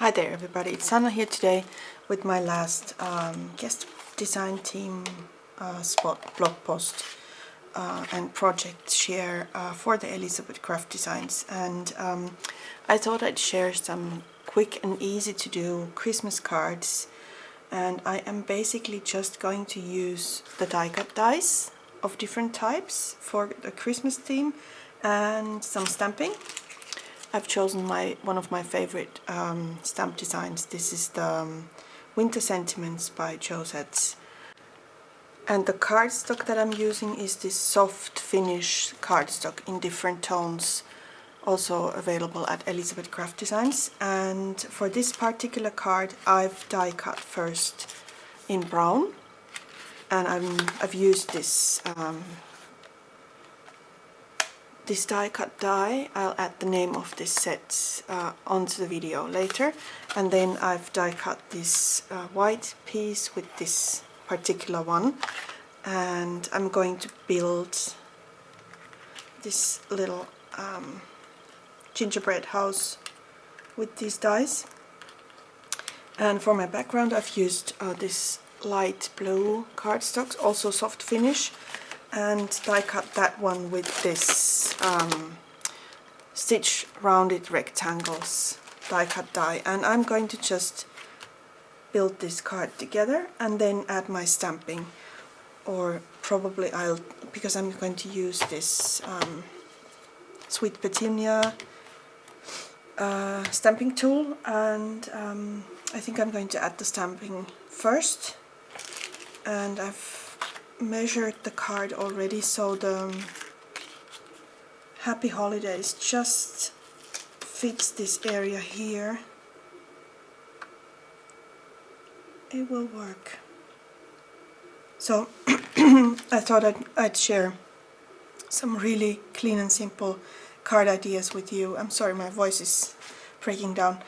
Hi there everybody, it's Sanna here today with my last guest design team spot blog post and project share for the Elizabeth Craft Designs, and I thought I'd share some quick and easy to do Christmas cards, and I am basically just going to use the die cut dies of different types for the Christmas theme and some stamping. I've chosen one of my favorite stamp designs. This is the Winter Sentiments by Josette's. And the cardstock that I'm using is this soft finish cardstock in different tones, also available at Elizabeth Craft Designs. And for this particular card I've die cut first in brown, and I've used this this die cut die. I'll add the name of this set onto the video later, and then I've die cut this white piece with this particular one, and I'm going to build this little gingerbread house with these dies. And for my background I've used this light blue cardstock, also soft finish, and die cut that one with this stitch rounded rectangles die cut die. And I'm going to just build this card together and then add my stamping, or probably because I'm going to use this Sweet Petunia stamping tool, and I think I'm going to add the stamping first. And I've measured the card already, so the Happy Holidays just fits this area here. It will work. So I thought I'd share some really clean and simple card ideas with you. I'm sorry, my voice is breaking down.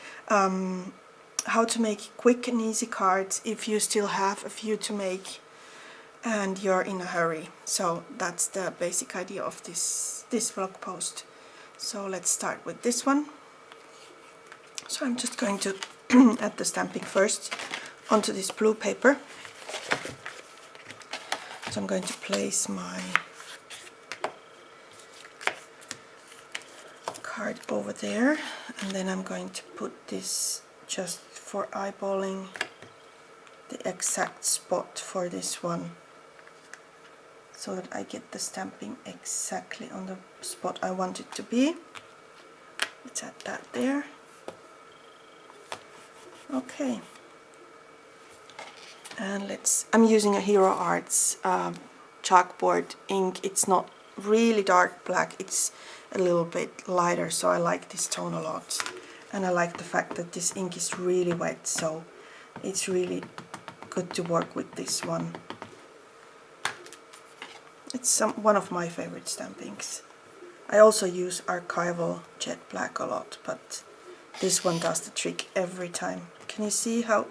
How to make quick and easy cards if you still have a few to make and you're in a hurry. So that's the basic idea of this blog post. So let's start with this one. So I'm just going to add the stamping first onto this blue paper. So I'm going to place my card over there, and then I'm going to put this just for eyeballing the exact spot for this one, so that I get the stamping exactly on the spot I want it to be. Let's add that there. Okay. And I'm using a Hero Arts chalkboard ink. It's not really dark black, it's a little bit lighter, so I like this tone a lot. And I like the fact that this ink is really wet, so it's really good to work with this one. It's one of my favorite stamp inks. I also use Archival Jet Black a lot, but this one does the trick every time. Can you see how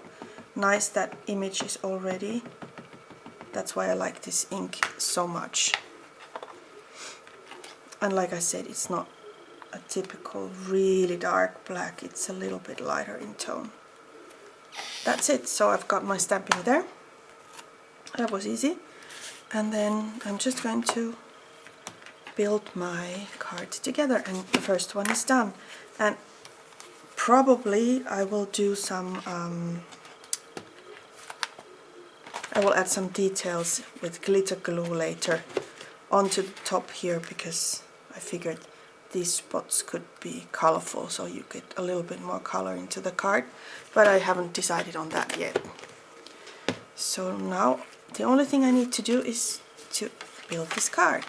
nice that image is already? That's why I like this ink so much. And like I said, it's not a typical really dark black, it's a little bit lighter in tone. That's it. So I've got my stamping there. That was easy. And then I'm just going to build my card together, and the first one is done. And probably I will do some I will add some details with glitter glue later onto the top here, because I figured these spots could be colorful, so you get a little bit more color into the card, but I haven't decided on that yet. So now the only thing I need to do is to build this card,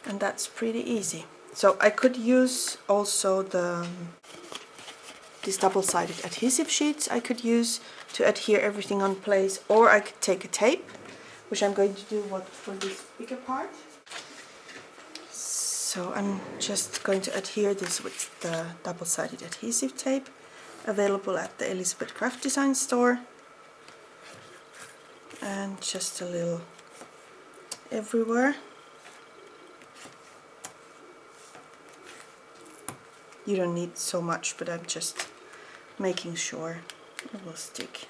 and that's pretty easy. So I could use also these double-sided adhesive sheets I could use to adhere everything on place, or I could take a tape, which I'm going to do for this bigger part. So I'm just going to adhere this with the double-sided adhesive tape available at the Elizabeth Craft Design store, and just a little everywhere. You don't need so much, but I'm just making sure it will stick.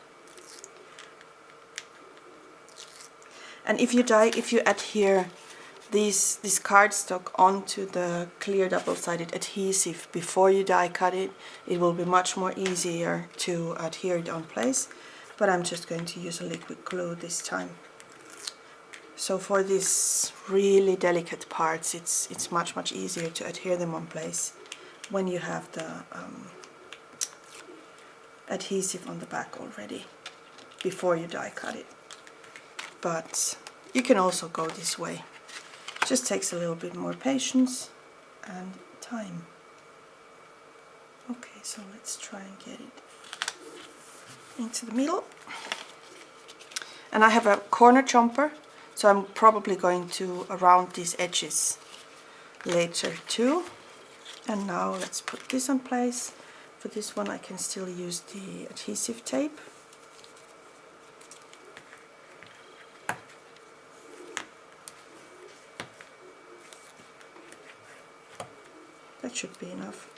And if you adhere this cardstock onto the clear double-sided adhesive before you die cut it, it will be much more easier to adhere it on place. But I'm just going to use a liquid glue this time. So for these really delicate parts, it's much easier to adhere them on place when you have the adhesive on the back already before you die cut it. But you can also go this way. Just takes a little bit more patience and time. Okay, so let's try and get it into the middle. And I have a corner jumper, so I'm probably going to round these edges later too. And now let's put this in place. For this one I can still use the adhesive tape. That should be enough.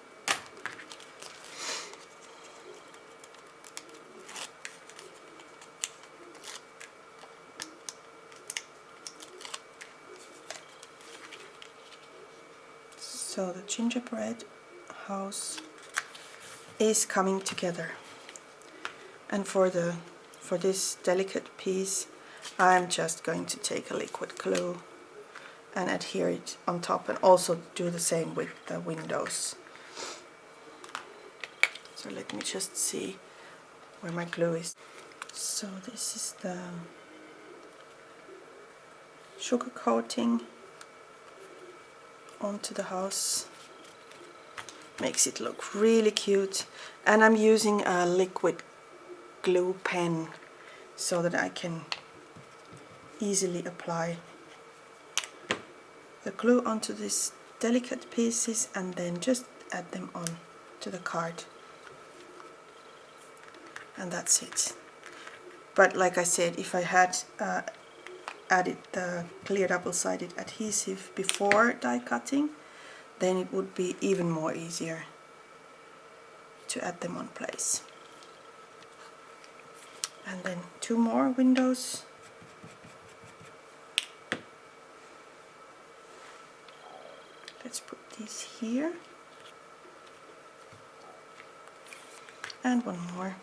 So the gingerbread house is coming together. And for this delicate piece, I'm just going to take a liquid glue and adhere it on top, and also do the same with the windows. So let me just see where my glue is. So this is the sugar coating onto the house. Makes it look really cute. And I'm using a liquid glue pen so that I can easily apply the glue onto these delicate pieces and then just add them on to the card. And that's it. But like I said, if I had added the clear double-sided adhesive before die cutting, then it would be even more easier to add them on place. And then 2 more windows. Let's put these here. And 1 more.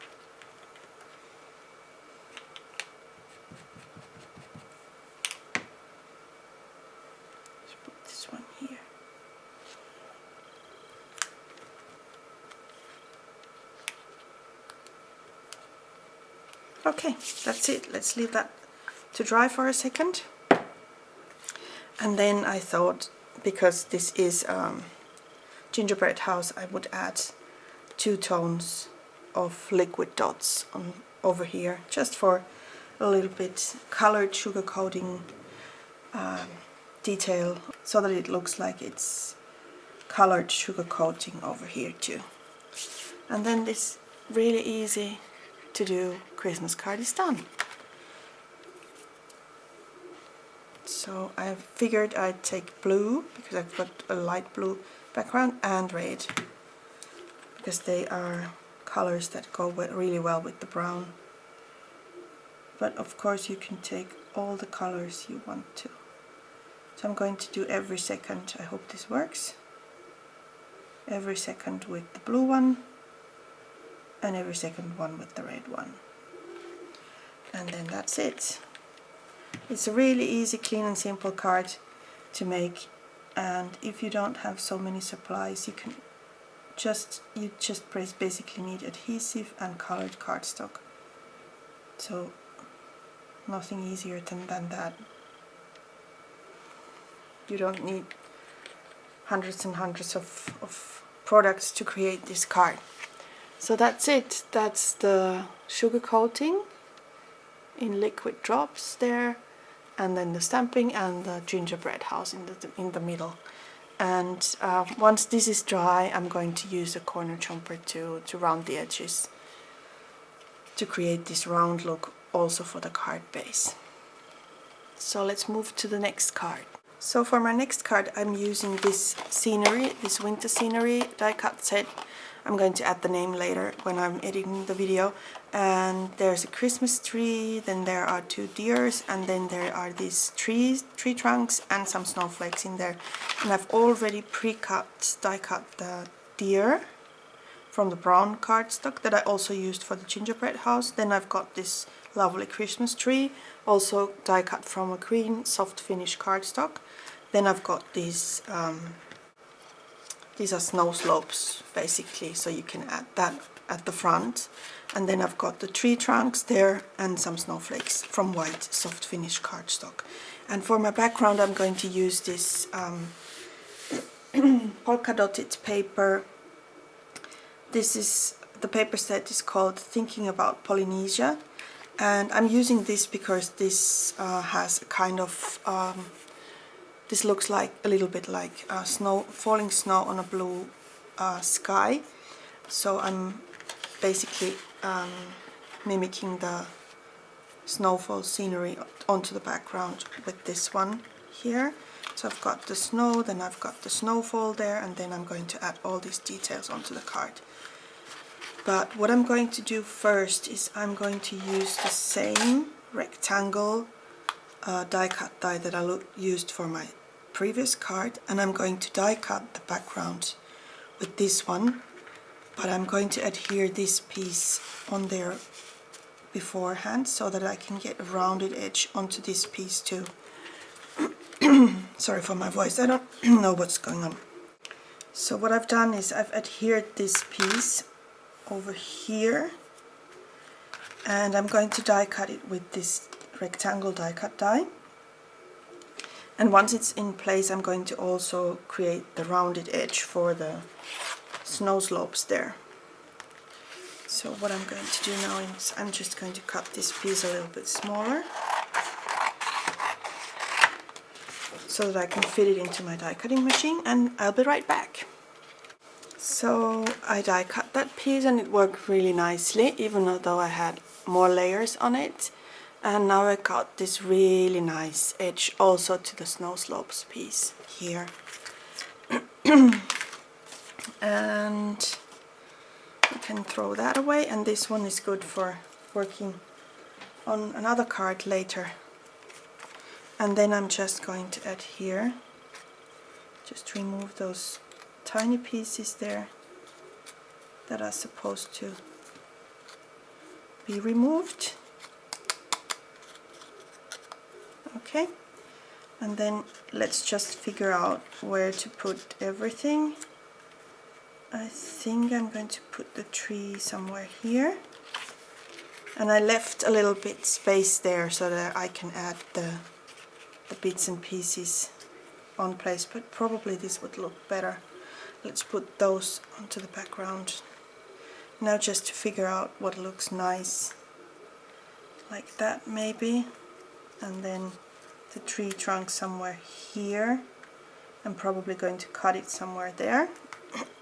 Let's put this one here. Okay, that's it. Let's leave that to dry for a second. And then I thought, because this is gingerbread house, I would add 2 tones of liquid dots on over here, just for a little bit colored sugar coating detail, so that it looks like it's colored sugar coating over here too. And then this really easy to do Christmas card is done. So I figured I'd take blue, because I've got a light blue background, and red, because they are colors that go really well with the brown. But of course you can take all the colors you want to. So I'm going to do every second. I hope this works. Every second with the blue one, and every second one with the red one. And then that's it. It's a really easy, clean and simple card to make, and if you don't have so many supplies, you just basically need adhesive and colored cardstock. So nothing easier than that. You don't need hundreds and hundreds of products to create this card. So that's it. That's the sugar coating in liquid drops there, and then the stamping and the gingerbread house in the middle. And once this is dry, I'm going to use a corner jumper to round the edges to create this round look also for the card base. So let's move to the next card. So for my next card, I'm using this scenery, this winter scenery die cut set. I'm going to add the name later when I'm editing the video. And there's a Christmas tree, then there are 2 deers, and then there are these tree trunks and some snowflakes in there. And I've already die cut the deer from the brown cardstock that I also used for the gingerbread house. Then I've got this lovely Christmas tree, also die cut from a green soft finish cardstock. Then I've got these are snow slopes basically, so you can add that at the front. And then I've got the tree trunks there and some snowflakes from white soft finish cardstock. And for my background I'm going to use this polka dotted paper. The paper set is called Thinking About Polynesia, and I'm using this because this has a kind of this looks like a little bit like falling snow on a blue sky. So I'm basically mimicking the snowfall scenery onto the background with this one here. So I've got the snow, then I've got the snowfall there, and then I'm going to add all these details onto the card. But what I'm going to do first is I'm going to use the same rectangle die cut die that I used for my previous card, and I'm going to die cut the background with this one, but I'm going to adhere this piece on there beforehand so that I can get a rounded edge onto this piece too. Sorry for my voice, I don't know what's going on. So what I've done is I've adhered this piece over here, and I'm going to die cut it with this rectangle die cut die. And once it's in place, I'm going to also create the rounded edge for the snow slopes there. So what I'm going to do now is I'm just going to cut this piece a little bit smaller so that I can fit it into my die cutting machine, and I'll be right back. So I die cut that piece and it worked really nicely, even though I had more layers on it. And now I got this really nice edge also to the snow slopes piece here. And you can throw that away, and this one is good for working on another card later. And then I'm just going to adhere, just remove those tiny pieces there that are supposed to be removed. Okay, and then let's just figure out where to put everything. I think I'm going to put the tree somewhere here, and I left a little bit space there so that I can add the bits and pieces on place, but probably this would look better. Let's put those onto the background now, just to figure out what looks nice, like that maybe, and then the tree trunk somewhere here. I'm probably going to cut it somewhere there.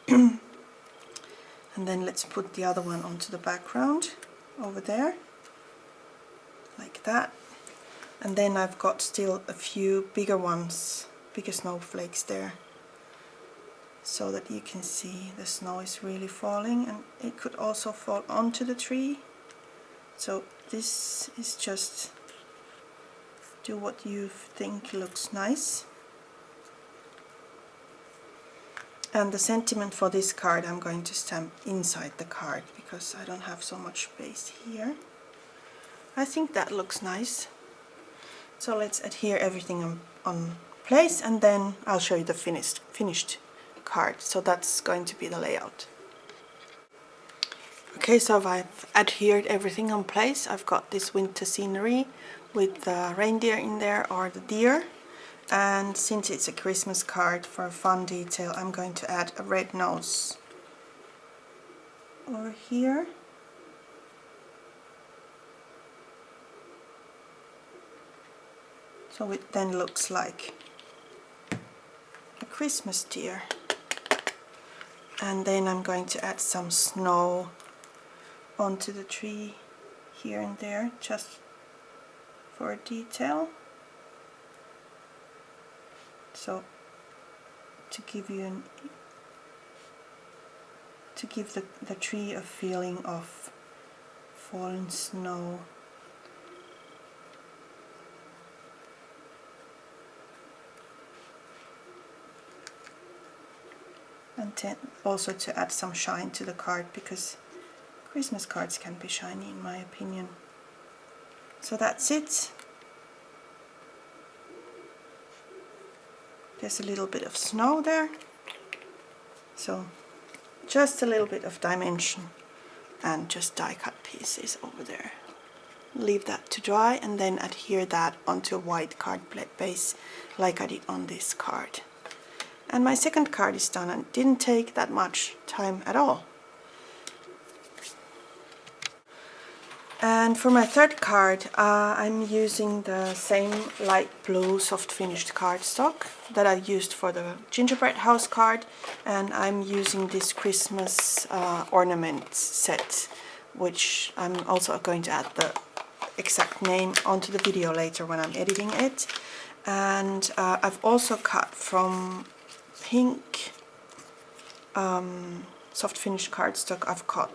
And then let's put the other one onto the background over there, like that. And then I've got still a few bigger ones, bigger snowflakes there, so that you can see the snow is really falling, and it could also fall onto the tree. So this is just do what you think looks nice. And the sentiment for this card I'm going to stamp inside the card because I don't have so much space here. I think that looks nice. So let's adhere everything on place, and then I'll show you the finished card. So that's going to be the layout. Okay, so I've adhered everything on place. I've got this winter scenery with the reindeer in there, or the deer. And since it's a Christmas card, for a fun detail, I'm going to add a red nose over here. So it then looks like a Christmas deer. And then I'm going to add some snow onto the tree here and there, just for a detail. So to to give the tree a feeling of fallen snow. And also to add some shine to the card, because Christmas cards can be shiny in my opinion. So that's it. There's a little bit of snow there, so just a little bit of dimension, and just die cut pieces over there. Leave that to dry and then adhere that onto a white card base like I did on this card. And my second card is done, and it didn't take that much time at all. And for my third card, I'm using the same light blue soft finished cardstock that I used for the gingerbread house card, and I'm using this Christmas ornament set, which I'm also going to add the exact name onto the video later when I'm editing it. And I've also cut from pink soft finished cardstock. I've cut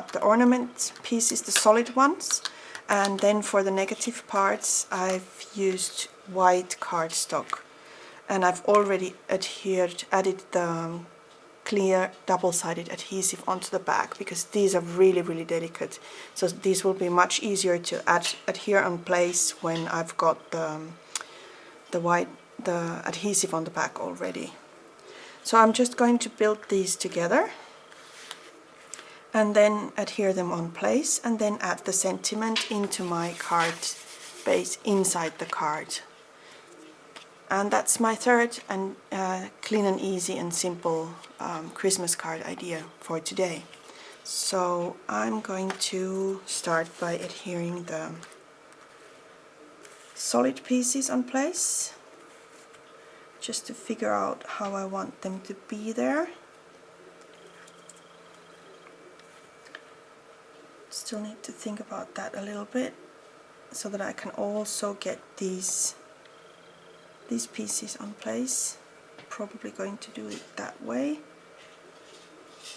the ornament pieces, the solid ones, and then for the negative parts I've used white cardstock, and I've already added the clear double-sided adhesive onto the back, because these are really delicate, so these will be much easier to adhere on place when I've got the adhesive on the back already. So I'm just going to build these together and then adhere them on place, and then add the sentiment into my card base inside the card. And that's my third and clean and easy and simple Christmas card idea for today. So I'm going to start by adhering the solid pieces on place, just to figure out how I want them to be there. Still need to think about that a little bit, so that I can also get these pieces on place. Probably going to do it that way.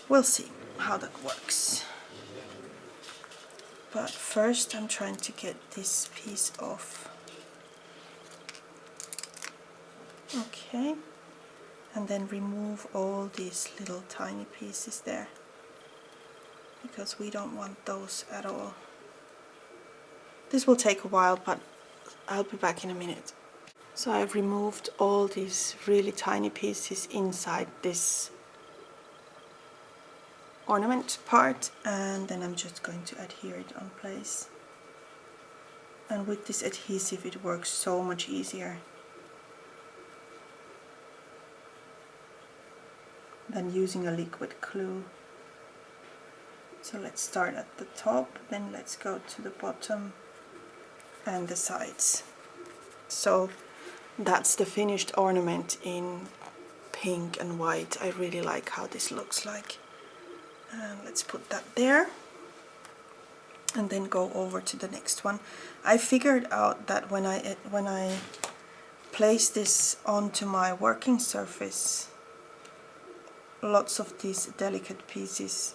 We'll see how that works. But first I'm trying to get this piece off. Okay, and then remove all these little tiny pieces there, because we don't want those at all. This will take a while, but I'll be back in a minute. So I've removed all these really tiny pieces inside this ornament part, and then I'm just going to adhere it on place. And with this adhesive it works so much easier than using a liquid glue. So let's start at the top, then let's go to the bottom and the sides. So that's the finished ornament in pink and white. I really like how this looks like. And let's put that there, and then go over to the next one. I figured out that when I place this onto my working surface, lots of these delicate pieces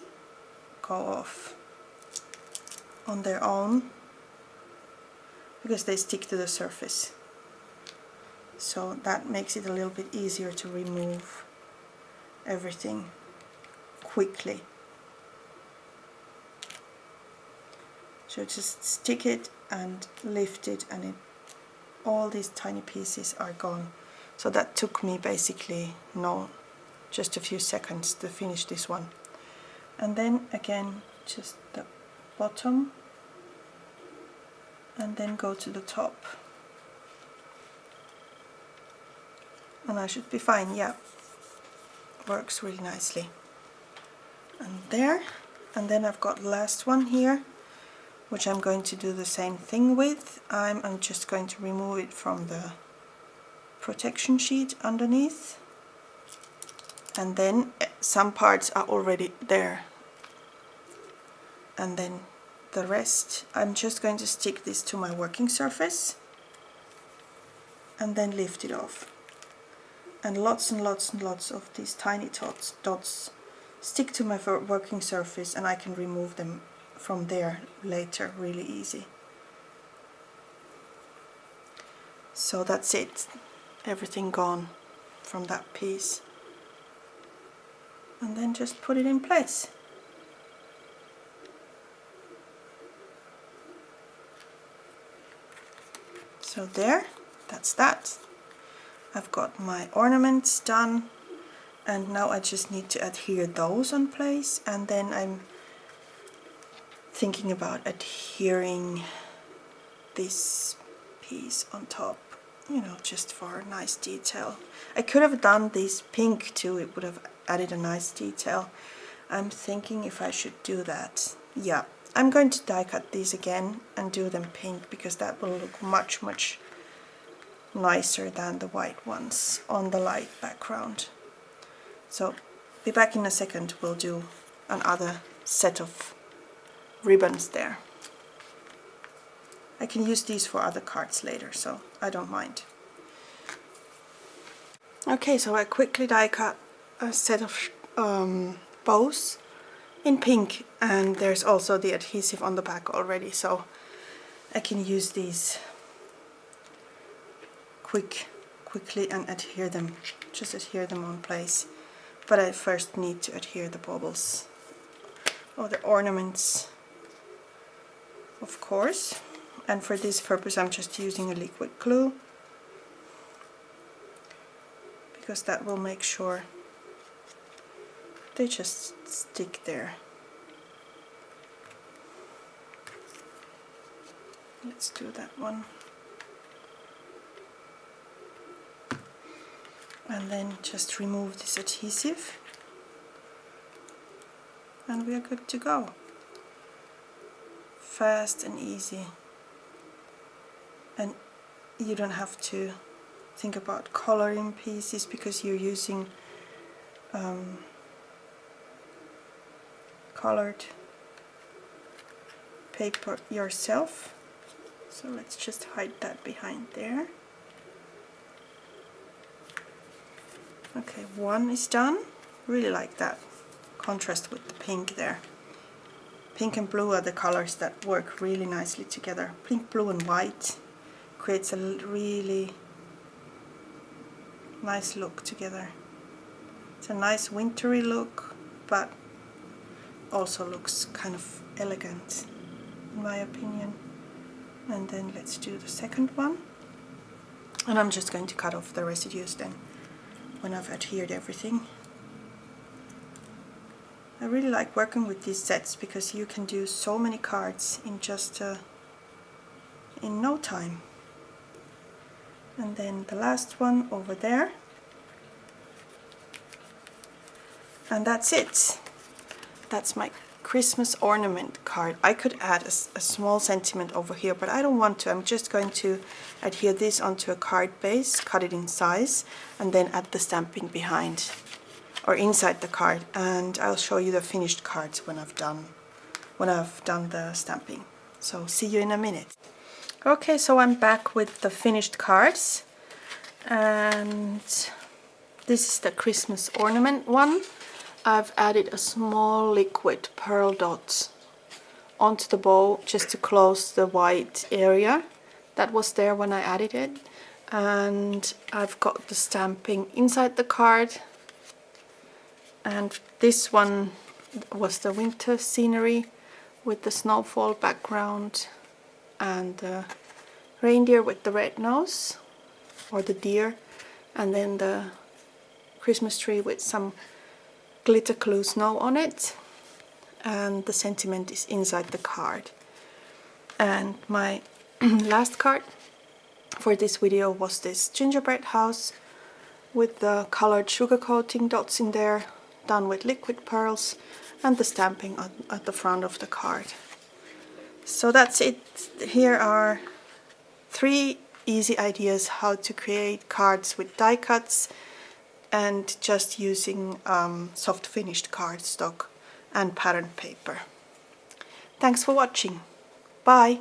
go off on their own, because they stick to the surface. So that makes it a little bit easier to remove everything quickly. So just stick it and lift it, and all these tiny pieces are gone. So that took me basically just a few seconds to finish this one. And then again just the bottom, and then go to the top, and I should be fine. Yeah, works really nicely. And there, and then I've got the last one here, which I'm going to do the same thing with. I'm just going to remove it from the protection sheet underneath, and then some parts are already there, and then the rest I'm just going to stick this to my working surface and then lift it off. And lots and lots and lots of these tiny dots stick to my working surface, and I can remove them from there later really easy. So that's it, everything gone from that piece. And then just put it in place. So there, that's that. I've got my ornaments done, and now I just need to adhere those on place, and then I'm thinking about adhering this piece on top, you know, just for a nice detail. I could have done this pink too, it would have added a nice detail. I'm thinking if I should do that. Yeah, I'm going to die cut these again and do them pink, because that will look much nicer than the white ones on the light background. So be back in a second, we'll do another set of ribbons there. I can use these for other cards later, so I don't mind. Okay, so I quickly die cut a set of bows in pink, and there's also the adhesive on the back already, so I can use these quickly and adhere them, just adhere them on place. But I first need to adhere the baubles or the ornaments, of course. And for this purpose I'm just using a liquid glue, because that will make sure they just stick there. Let's do that one. And then just remove this adhesive, and we are good to go. Fast and easy. And you don't have to think about coloring pieces, because you're using colored paper yourself. So let's just hide that behind there. Okay, one is done. Really like that contrast with the pink there. Pink and blue are the colors that work really nicely together. Pink, blue and white creates a really nice look together. It's a nice wintry look, but also looks kind of elegant in my opinion. And then let's do the second one. And I'm just going to cut off the residues then when I've adhered everything. I really like working with these sets, because you can do so many cards in just in no time. And then the last one over there. And that's it. That's my Christmas ornament card. I could add a small sentiment over here, but I don't want to. I'm just going to adhere this onto a card base, cut it in size, and then add the stamping behind or inside the card. And I'll show you the finished cards when I've done the stamping. So see you in a minute. Okay, so I'm back with the finished cards, and this is the Christmas ornament one. I've added a small liquid pearl dot onto the bow just to close the white area that was there when I added it. And I've got the stamping inside the card. And this one was the winter scenery with the snowfall background and the reindeer with the red nose, or the deer, and then the Christmas tree with some glitter glue snow on it, and the sentiment is inside the card. And my last card for this video was this gingerbread house with the colored sugar coating dots in there, done with liquid pearls, and the stamping at the front of the card. So that's it. Here are 3 easy ideas how to create cards with die cuts and just using soft finished cardstock and pattern paper. Thanks for watching. Bye!